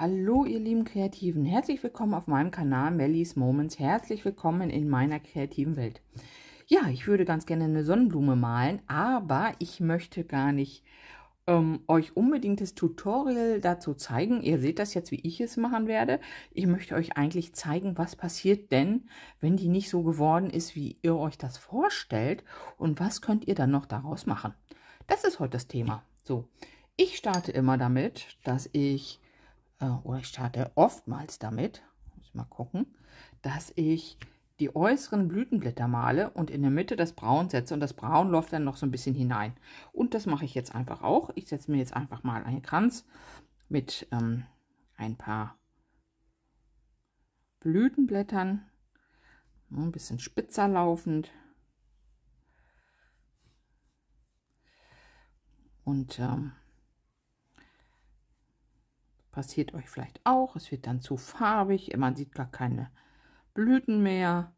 Hallo ihr lieben Kreativen, herzlich willkommen auf meinem Kanal Mellies Moments, herzlich willkommen in meiner kreativen Welt. Ja, ich würde ganz gerne eine Sonnenblume malen, aber ich möchte gar nicht euch unbedingt das Tutorial dazu zeigen. Ihr seht das jetzt, wie ich es machen werde. Ich möchte euch eigentlich zeigen, was passiert denn, wenn die nicht so geworden ist, wie ihr euch das vorstellt, und was könnt ihr dann noch daraus machen. Das ist heute das Thema. So, ich starte immer damit, dass ich oder ich starte oftmals damit, muss ich mal gucken, dass ich die äußeren Blütenblätter male und in der Mitte das Braun setze und das Braun läuft dann noch so ein bisschen hinein. Und das mache ich jetzt einfach auch. Ich setze mir jetzt einfach mal einen Kranz mit ein paar Blütenblättern, ein bisschen spitzer laufend. Und passiert euch vielleicht auch, es wird dann zu farbig, man sieht gar keine Blüten mehr.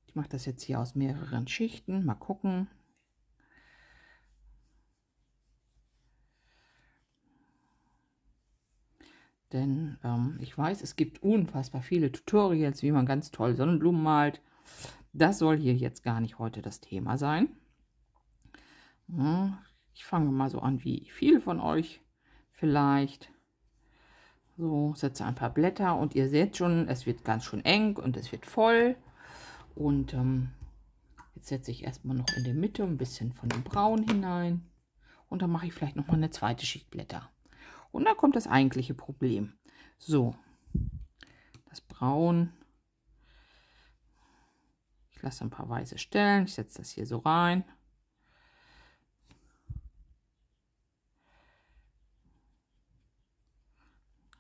Ich mache das jetzt hier aus mehreren Schichten, mal gucken. Denn ich weiß, es gibt unfassbar viele Tutorials, wie man ganz toll Sonnenblumen malt. Das soll hier jetzt gar nicht heute das Thema sein. Ich fange mal so an wie viele von euch vielleicht. So, setze ein paar Blätter und ihr seht schon, es wird ganz schön eng und es wird voll. Und jetzt setze ich erstmal noch in der Mitte ein bisschen von dem Braun hinein. Und dann mache ich vielleicht noch mal eine zweite Schicht Blätter. Und dann kommt das eigentliche Problem. So, das Braun. Ich lasse ein paar weiße Stellen. Ich setze das hier so rein.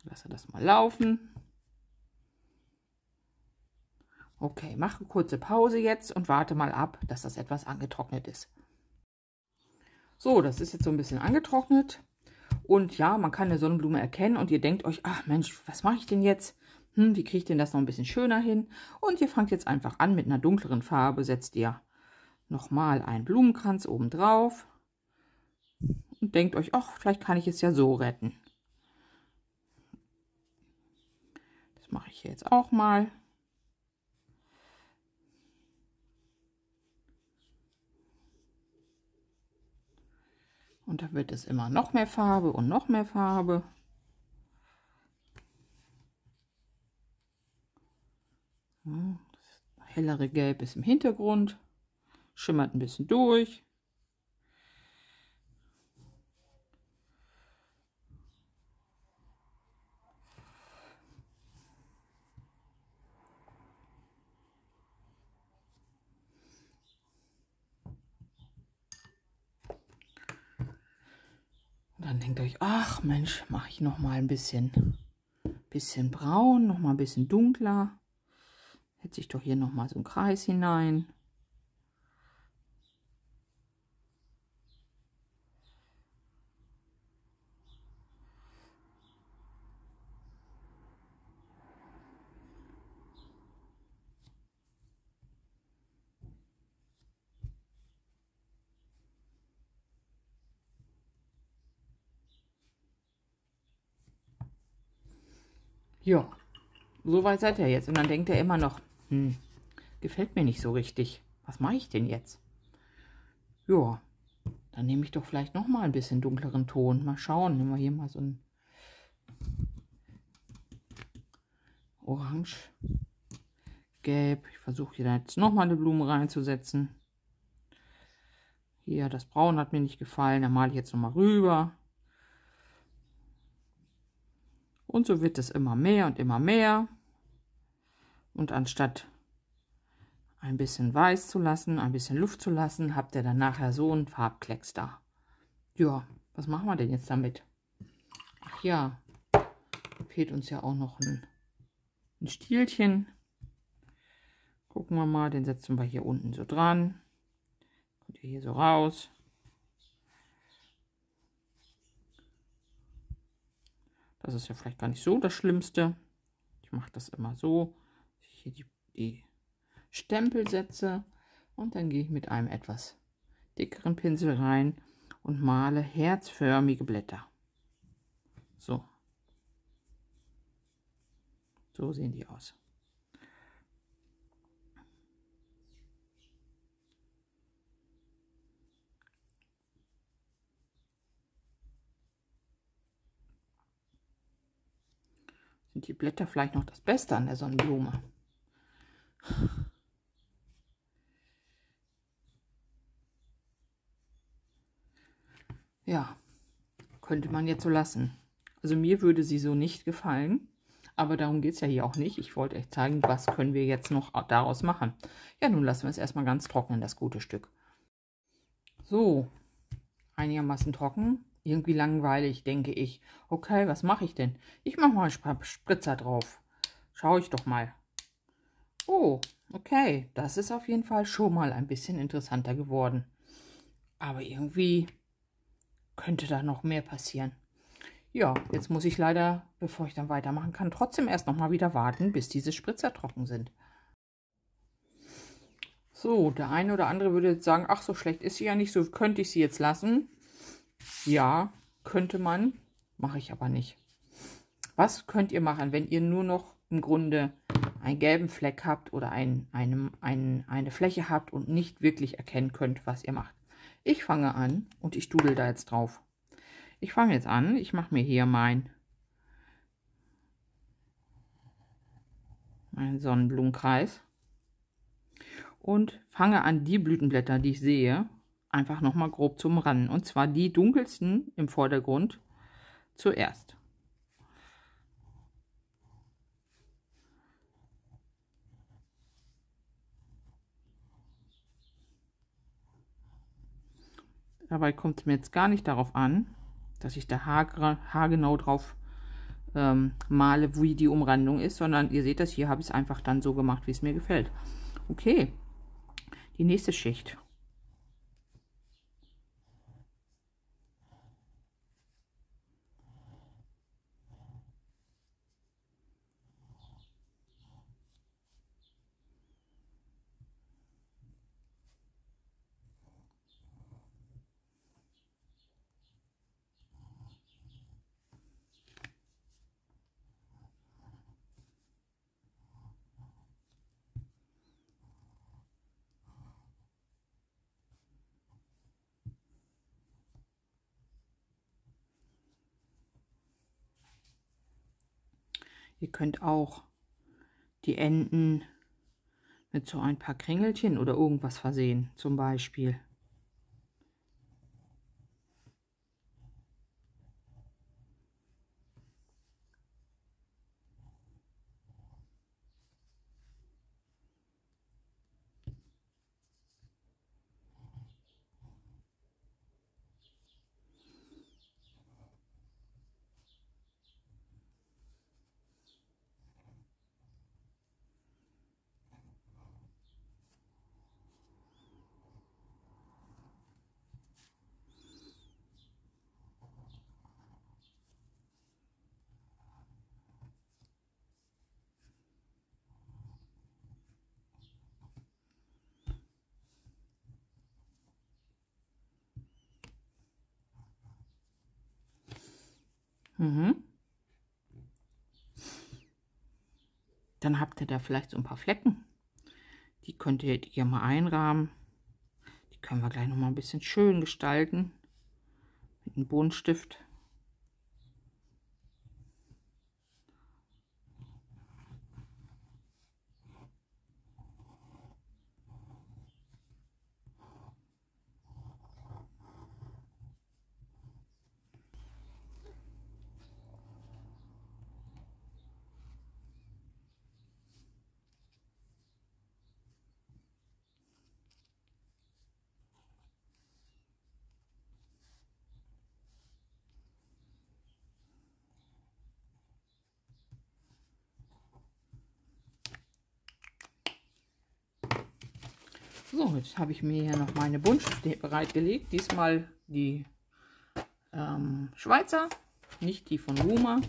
Lasse das mal laufen. Okay, mache eine kurze Pause jetzt und warte mal ab, dass das etwas angetrocknet ist. So, das ist jetzt so ein bisschen angetrocknet. Und ja, man kann eine Sonnenblume erkennen und ihr denkt euch, ach Mensch, was mache ich denn jetzt? Wie kriege ich denn das noch ein bisschen schöner hin? Und ihr fangt jetzt einfach an mit einer dunkleren Farbe, setzt ihr nochmal einen Blumenkranz oben drauf und denkt euch, ach, vielleicht kann ich es ja so retten. Das mache ich hier jetzt auch mal. Und da wird es immer noch mehr Farbe und noch mehr Farbe. Das hellere Gelb ist im Hintergrund, schimmert ein bisschen durch. Und dann denkt euch, ach Mensch, mache ich noch mal ein bisschen braun, noch mal ein bisschen dunkler. Setze ich doch hier noch mal so einen Kreis hinein. Ja, so weit seid ihr jetzt. Und dann denkt er immer noch, gefällt mir nicht so richtig. Was mache ich denn jetzt? Ja, dann nehme ich doch vielleicht noch mal ein bisschen dunkleren Ton. Mal schauen, nehmen wir hier mal so ein Orange, Gelb. Ich versuche hier jetzt noch mal eine Blume reinzusetzen. Hier, das Braun hat mir nicht gefallen. Da male ich jetzt noch mal rüber. Und so wird es immer mehr und immer mehr. Und anstatt ein bisschen weiß zu lassen, ein bisschen Luft zu lassen, habt ihr dann nachher so einen Farbklecks da. Ja, was machen wir denn jetzt damit? Ach ja, fehlt uns ja auch noch ein Stielchen. Gucken wir mal, den setzen wir hier unten so dran. Kommt ihr hier so raus. Das ist ja vielleicht gar nicht so das Schlimmste. Ich mache das immer so, dass ich hier die Stempel setze und dann gehe ich mit einem etwas dickeren Pinsel rein und male herzförmige Blätter. So. So sehen die aus. Sind die Blätter vielleicht noch das Beste an der Sonnenblume? Ja, könnte man jetzt so lassen. Also mir würde sie so nicht gefallen, aber darum geht es ja hier auch nicht. Ich wollte euch zeigen, was können wir jetzt noch daraus machen. Ja, nun lassen wir es erstmal ganz trocknen, das gute Stück. So, einigermaßen trocken. Irgendwie langweilig, denke ich. Okay, was mache ich denn? Ich mache mal einen Spritzer drauf. Schaue ich doch mal. Oh, okay, das ist auf jeden Fall schon mal ein bisschen interessanter geworden. Aber irgendwie könnte da noch mehr passieren. Ja, jetzt muss ich leider, bevor ich dann weitermachen kann, trotzdem erst noch mal wieder warten, bis diese Spritzer trocken sind. So, der eine oder andere würde jetzt sagen, ach, so schlecht ist sie ja nicht, so könnte ich sie jetzt lassen. Ja, könnte man, mache ich aber nicht. Was könnt ihr machen, wenn ihr nur noch im Grunde einen gelben Fleck habt oder eine Fläche habt und nicht wirklich erkennen könnt, was ihr macht? Ich fange an und ich dudel da jetzt drauf. Ich fange jetzt an, ich mache mir hier meinen Sonnenblumenkreis und fange an, die Blütenblätter, die ich sehe, einfach nochmal grob zu umranden. Und zwar die dunkelsten im Vordergrund zuerst. Dabei kommt es mir jetzt gar nicht darauf an, dass ich da haargenau drauf male, wie die Umrandung ist, sondern ihr seht das, hier habe ich es einfach dann so gemacht, wie es mir gefällt. Okay, die nächste Schicht. Ihr könnt auch die Enden mit so ein paar Kringelchen oder irgendwas versehen, zum Beispiel. Dann habt ihr da vielleicht so ein paar Flecken. Die könnt ihr mal einrahmen. Die können wir gleich noch mal ein bisschen schön gestalten mit einem Buntstift. So, jetzt habe ich mir hier noch meine Buntstifte bereitgelegt. Diesmal die Schweizer, nicht die von Luma.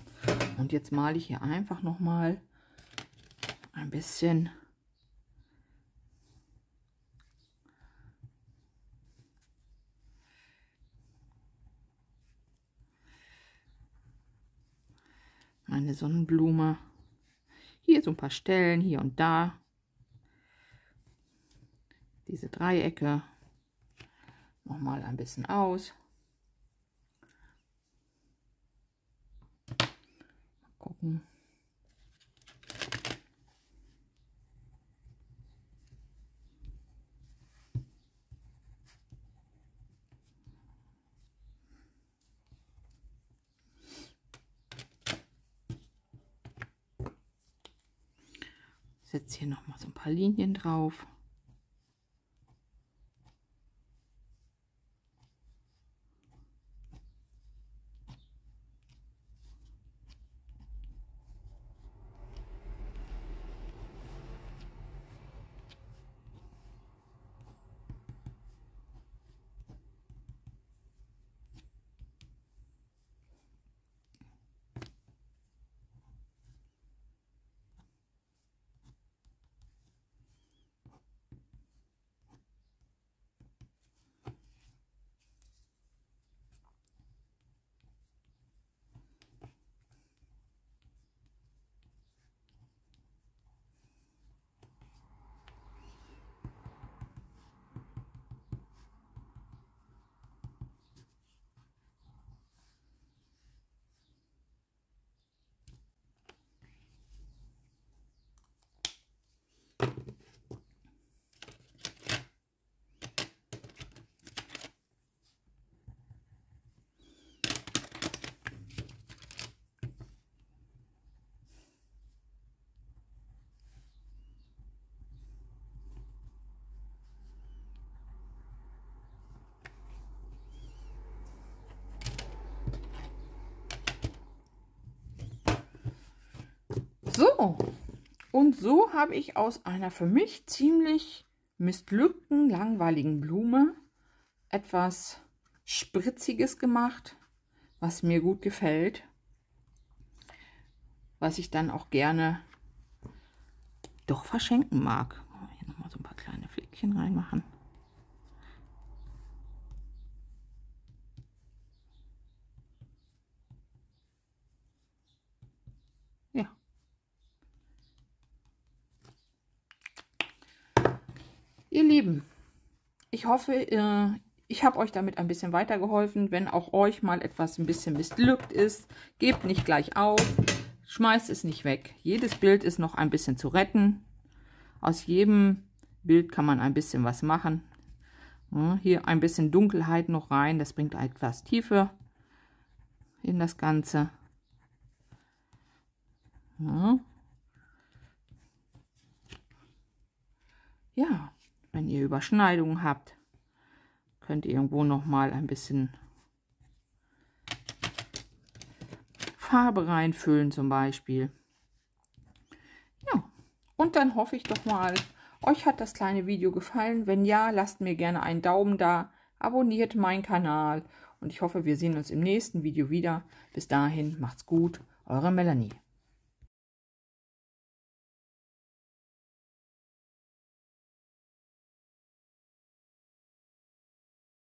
Und jetzt male ich hier einfach noch mal ein bisschen Meine Sonnenblume. Hier so ein paar Stellen, hier und da. Diese Dreiecke. Nochmal ein bisschen aus. Mal gucken. Setze hier noch mal so ein paar Linien drauf. So, und so habe ich aus einer für mich ziemlich missglückten, langweiligen Blume etwas Spritziges gemacht, was mir gut gefällt, was ich dann auch gerne doch verschenken mag. Hier nochmal so ein paar kleine Flickchen reinmachen. Ja. Ihr Lieben, ich hoffe, ich habe euch damit ein bisschen weitergeholfen. Wenn auch euch mal etwas ein bisschen missglückt ist, gebt nicht gleich auf, schmeißt es nicht weg. Jedes Bild ist noch ein bisschen zu retten. Aus jedem Bild kann man ein bisschen was machen. Ja, hier ein bisschen Dunkelheit noch rein, das bringt etwas Tiefe in das Ganze. Ja. Ja, wenn ihr Überschneidungen habt, könnt ihr irgendwo noch mal ein bisschen Farbe reinfüllen zum Beispiel. Ja, und dann hoffe ich doch mal, euch hat das kleine Video gefallen. Wenn ja, lasst mir gerne einen Daumen da, abonniert meinen Kanal und ich hoffe, wir sehen uns im nächsten Video wieder. Bis dahin, macht's gut, eure Melanie.